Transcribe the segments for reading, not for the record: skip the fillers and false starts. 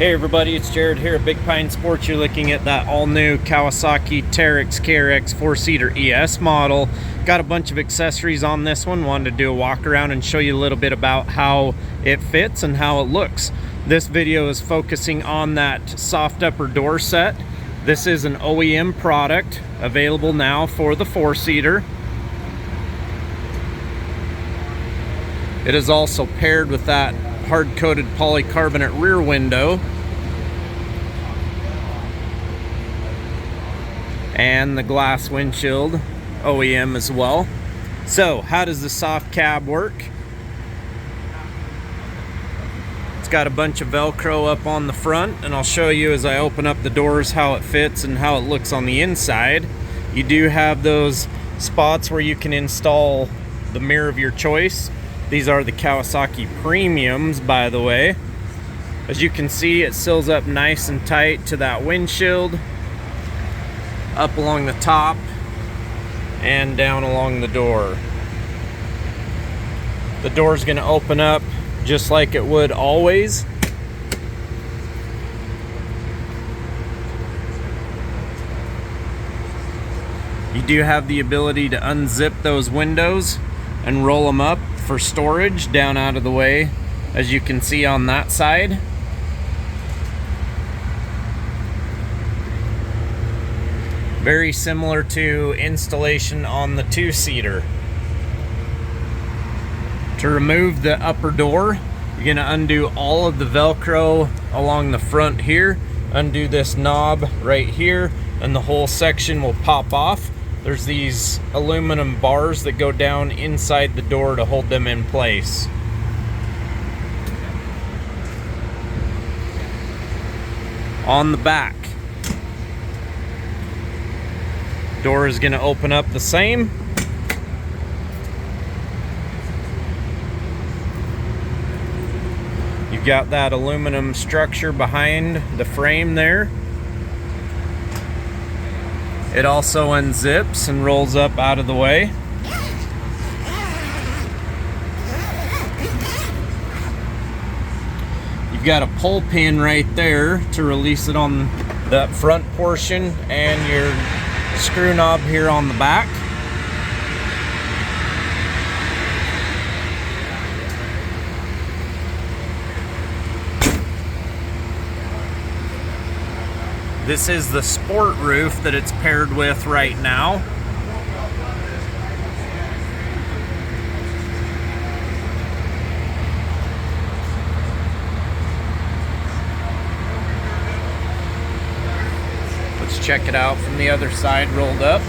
Hey everybody, it's Jared here at Big Pine Sports. You're looking at that all-new Kawasaki Teryx KRX 4-seater ES model. Got a bunch of accessories on this one. Wanted to do a walk around and show you a little bit about how it fits and how it looks. This video is focusing on that soft upper door set. This is an OEM product available now for the 4-seater. It is also paired with that hard-coated polycarbonate rear window and the glass windshield OEM as well. So how does the soft cab work? It's got a bunch of Velcro up on the front, and I'll show you as I open up the doors how it fits and how it looks on the inside. You do have those spots where you can install the mirror of your choice. These are the Kawasaki Premiums, by the way. As you can see, it seals up nice and tight to that windshield, up along the top and down along the door. The door is going to open up just like it would always. You do have the ability to unzip those windows and roll them up for storage down out of the way, as you can see on that side. Very similar to installation on the 2-seater. To remove the upper door, you're going to undo all of the Velcro along the front here, undo this knob right here, and the whole section will pop off. There's these aluminum bars that go down inside the door to hold them in place. On the back, door is going to open up the same. You've got that aluminum structure behind the frame there. It also unzips and rolls up out of the way. You've got a pull pin right there to release it on that front portion, and your screw knob here on the back. This is the sport roof that it's paired with right now. Let's check it out from the other side, rolled up.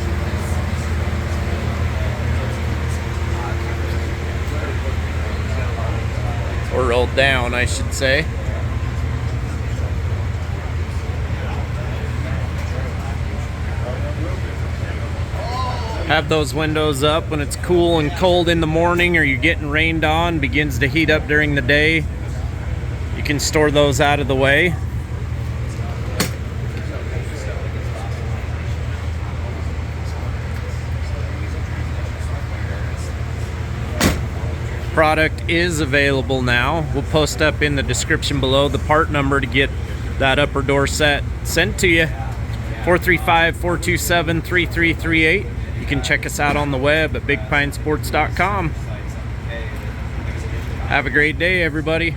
Or rolled down, I should say. Have those windows up when it's cool and cold in the morning, or you're getting rained on, begins to heat up during the day. You can store those out of the way. Product is available now. We'll post up in the description below the part number to get that upper door set sent to you. 435-427-3338. You can check us out on the web at bigpinesports.com. Have a great day, everybody.